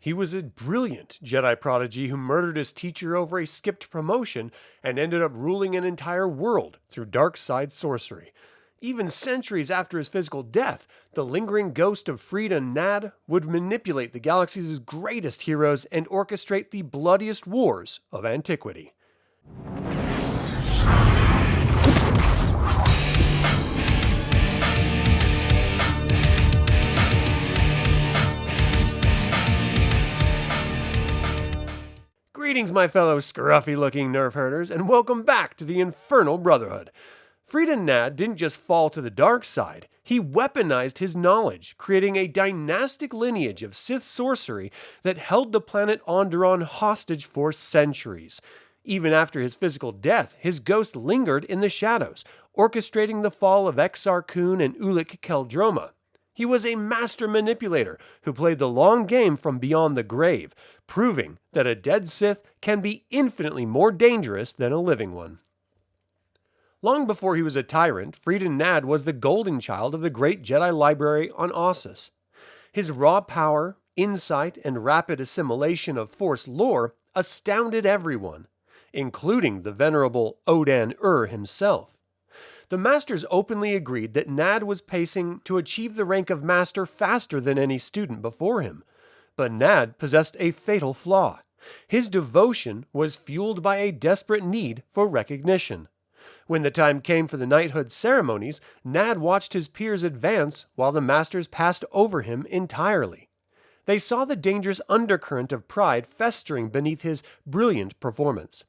He was a brilliant Jedi prodigy who murdered his teacher over a skipped promotion and ended up ruling an entire world through dark side sorcery. Even centuries after his physical death, the lingering ghost of Freedon Nadd would manipulate the galaxy's greatest heroes and orchestrate the bloodiest wars of antiquity. Greetings, my fellow scruffy-looking Nerf Herders, and welcome back to the Infernal Brotherhood. Freedon Nadd didn't just fall to the dark side, he weaponized his knowledge, creating a dynastic lineage of Sith sorcery that held the planet Onderon hostage for centuries. Even after his physical death, his ghost lingered in the shadows, orchestrating the fall of Exar and Ulic Qel-Droma. He was a master manipulator who played the long game from beyond the grave, proving that a dead Sith can be infinitely more dangerous than a living one. Long before he was a tyrant, Freedon Nadd was the golden child of the great Jedi library on Ossus. His raw power, insight, and rapid assimilation of Force lore astounded everyone, including the venerable Odan himself. The Masters openly agreed that Nadd was pacing to achieve the rank of Master faster than any student before him. But Nadd possessed a fatal flaw. His devotion was fueled by a desperate need for recognition. When the time came for the knighthood ceremonies, Nadd watched his peers advance while the Masters passed over him entirely. They saw the dangerous undercurrent of pride festering beneath his brilliant performance.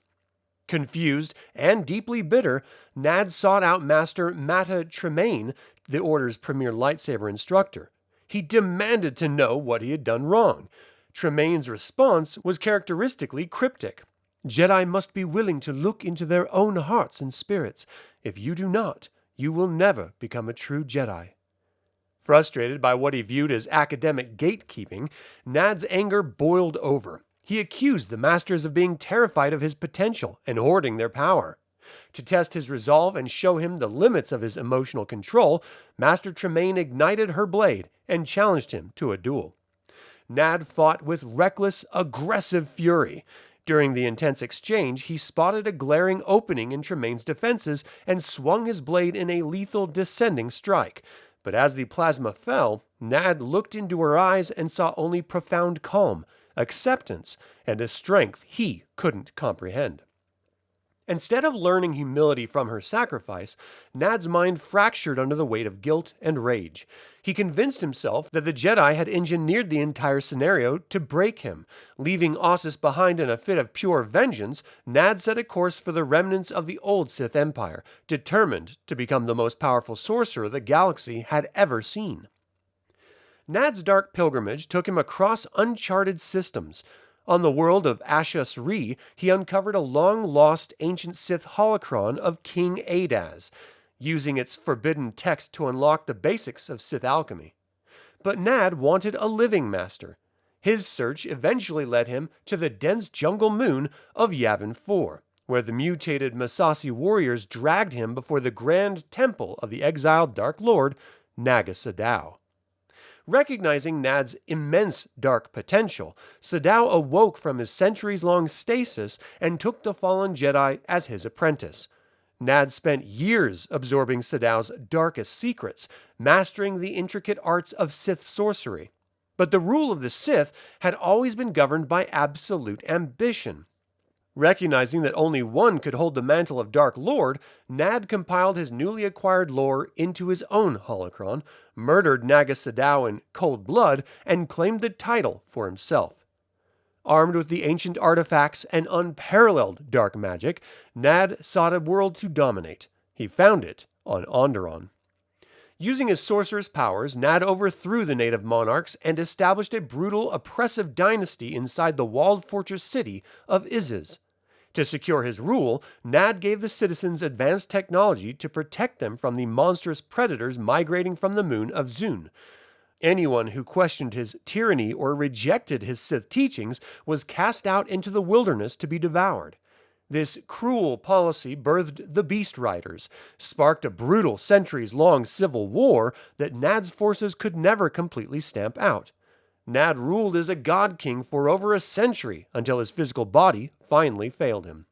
Confused and deeply bitter, Nadd sought out Master Matta Tremaine, the Order's premier lightsaber instructor. He demanded to know what he had done wrong. Tremaine's response was characteristically cryptic. "Jedi must be willing to look into their own hearts and spirits. If you do not, you will never become a true Jedi." Frustrated by what he viewed as academic gatekeeping, Nadd's anger boiled over. He accused the Masters of being terrified of his potential and hoarding their power. To test his resolve and show him the limits of his emotional control, Master Tremaine ignited her blade and challenged him to a duel. Nadd fought with reckless, aggressive fury. During the intense exchange, he spotted a glaring opening in Tremaine's defenses and swung his blade in a lethal descending strike. But as the plasma fell, Nadd looked into her eyes and saw only profound calm, acceptance, and a strength he couldn't comprehend. Instead of learning humility from her sacrifice, Nadd's mind fractured under the weight of guilt and rage. He convinced himself that the Jedi had engineered the entire scenario to break him. Leaving Ossus behind in a fit of pure vengeance, Nadd set a course for the remnants of the old Sith Empire, determined to become the most powerful sorcerer the galaxy had ever seen. Nadd's dark pilgrimage took him across uncharted systems. On the world of Ashas Ree, he uncovered a long-lost ancient Sith holocron of King Adaz, using its forbidden text to unlock the basics of Sith alchemy. But Nadd wanted a living master. His search eventually led him to the dense jungle moon of Yavin 4, where the mutated Massassi warriors dragged him before the grand temple of the exiled Dark Lord, Naga Sadow. Recognizing Nadd's immense dark potential, Sadow awoke from his centuries-long stasis and took the fallen Jedi as his apprentice. Nadd spent years absorbing Sadow's darkest secrets, mastering the intricate arts of Sith sorcery. But the rule of the Sith had always been governed by absolute ambition. Recognizing that only one could hold the mantle of Dark Lord, Nadd compiled his newly acquired lore into his own holocron, murdered Naga Sadow in cold blood, and claimed the title for himself. Armed with the ancient artifacts and unparalleled dark magic, Nadd sought a world to dominate. He found it on Onderon. Using his sorcerer's powers, Nadd overthrew the native monarchs and established a brutal, oppressive dynasty inside the walled fortress city of Iziz. To secure his rule, Nadd gave the citizens advanced technology to protect them from the monstrous predators migrating from the moon of Zun. Anyone who questioned his tyranny or rejected his Sith teachings was cast out into the wilderness to be devoured. This cruel policy birthed the Beast Riders, sparked a brutal centuries-long civil war that Nadd's forces could never completely stamp out. Nadd ruled as a god king for over a century until his physical body finally failed him.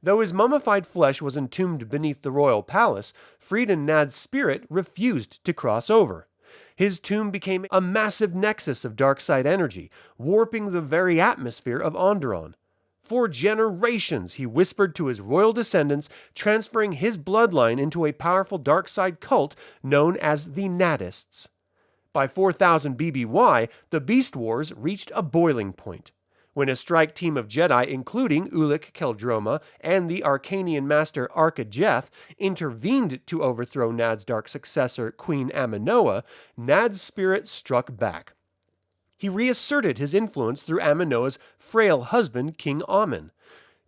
Though his mummified flesh was entombed beneath the royal palace, Freedon Nadd's spirit refused to cross over. His tomb became a massive nexus of dark side energy, warping the very atmosphere of Onderon. For generations, he whispered to his royal descendants, transferring his bloodline into a powerful dark side cult known as the Naddists. By 4000 BBY, the Beast Wars reached a boiling point. When a strike team of Jedi, including Ulic Qel-Droma and the Arcanian master Arca-Jeth, intervened to overthrow Nadd's dark successor, Queen Aminoa, Nadd's spirit struck back. He reasserted his influence through Aminoa's frail husband, King Amin.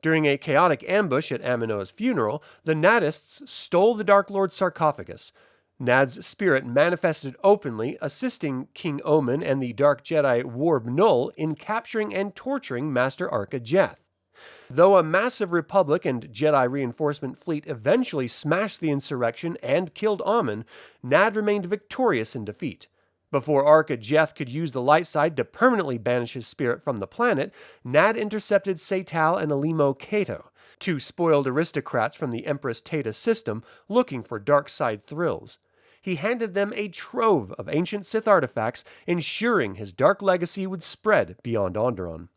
During a chaotic ambush at Aminoa's funeral, the Naddists stole the Dark Lord's sarcophagus. Nadd's spirit manifested openly, assisting King Omen and the Dark Jedi Warb Null in capturing and torturing Master Arca-Jeth. Though a massive Republic and Jedi reinforcement fleet eventually smashed the insurrection and killed Amin, Nadd remained victorious in defeat. Before Arca-Jeth could use the light side to permanently banish his spirit from the planet, Nadd intercepted Seytal and Alimo Cato, two spoiled aristocrats from the Empress Teta system looking for dark side thrills. He handed them a trove of ancient Sith artifacts, ensuring his dark legacy would spread beyond Onderon.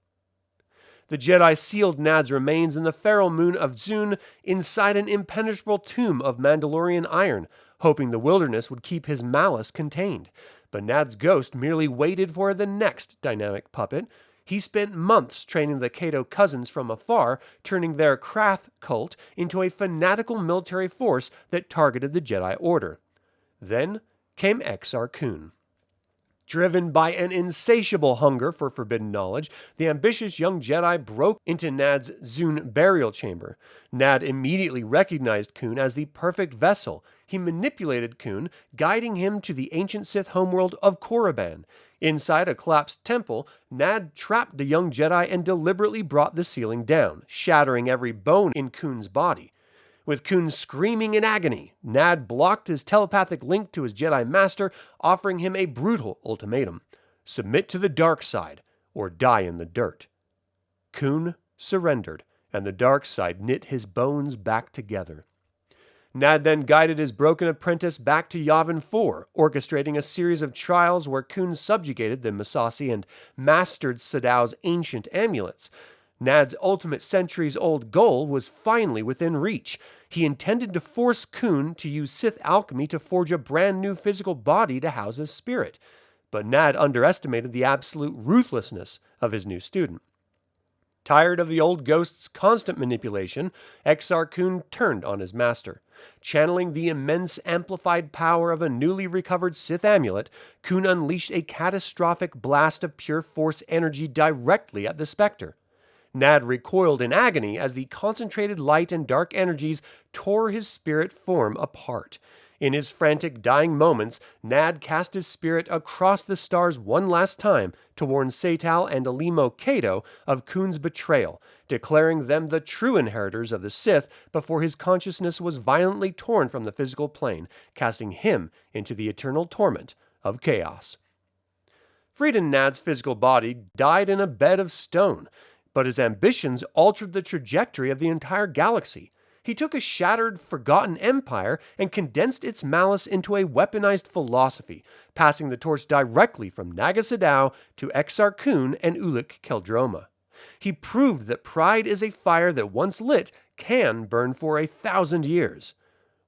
The Jedi sealed Nadd's remains in the feral moon of Zun inside an impenetrable tomb of Mandalorian iron, hoping the wilderness would keep his malice contained. But Nadd's ghost merely waited for the next dynamic puppet. He spent months training the Cato cousins from afar, turning their Krath cult into a fanatical military force that targeted the Jedi Order. Then came Exar Kun. Driven by an insatiable hunger for forbidden knowledge, the ambitious young Jedi broke into Nadd's Zun burial chamber. Nadd immediately recognized Kun as the perfect vessel. He manipulated Kun, guiding him to the ancient Sith homeworld of Korriban. Inside a collapsed temple, Nadd trapped the young Jedi and deliberately brought the ceiling down, shattering every bone in Kun's body. With Kun screaming in agony, Nadd blocked his telepathic link to his Jedi master, offering him a brutal ultimatum: submit to the dark side, or die in the dirt. Kun surrendered, and the dark side knit his bones back together. Nadd then guided his broken apprentice back to Yavin 4, orchestrating a series of trials where Kun subjugated the Massassi and mastered Sadau's ancient amulets. Nadd's ultimate centuries-old goal was finally within reach. He intended to force Kun to use Sith alchemy to forge a brand new physical body to house his spirit. But Nadd underestimated the absolute ruthlessness of his new student. Tired of the old ghost's constant manipulation, Exar Kun turned on his master. Channeling the immense amplified power of a newly recovered Sith amulet, Kun unleashed a catastrophic blast of pure force energy directly at the Spectre. Nadd recoiled in agony as the concentrated light and dark energies tore his spirit form apart. In his frantic dying moments, Nadd cast his spirit across the stars one last time to warn Seytal and Alimo Cato of Kun's betrayal, declaring them the true inheritors of the Sith before his consciousness was violently torn from the physical plane, casting him into the eternal torment of chaos. Freedon Nadd's physical body died in a bed of stone, but his ambitions altered the trajectory of the entire galaxy. He took a shattered, forgotten empire and condensed its malice into a weaponized philosophy, passing the torch directly from Naga Sadow to Exar Kun and Ulic Qel-Droma. He proved that pride is a fire that once lit can burn for 1,000 years.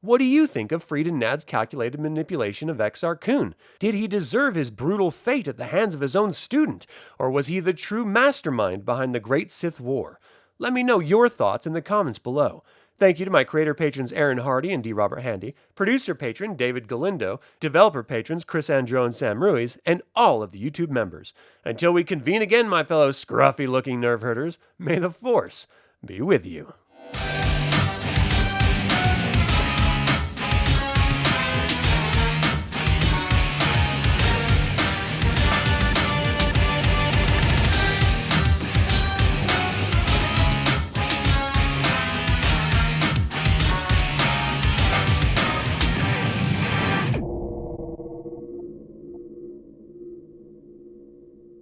What do you think of Freedon Nadd's calculated manipulation of Exar Kun? Did he deserve his brutal fate at the hands of his own student, or was he the true mastermind behind the Great Sith War? Let me know your thoughts in the comments below. Thank you to my creator patrons Aaron Hardy and D. Robert Handy, producer patron David Galindo, developer patrons Chris Androu and Sam Ruiz, and all of the YouTube members. Until we convene again, my fellow scruffy-looking nerf herders, may the Force be with you.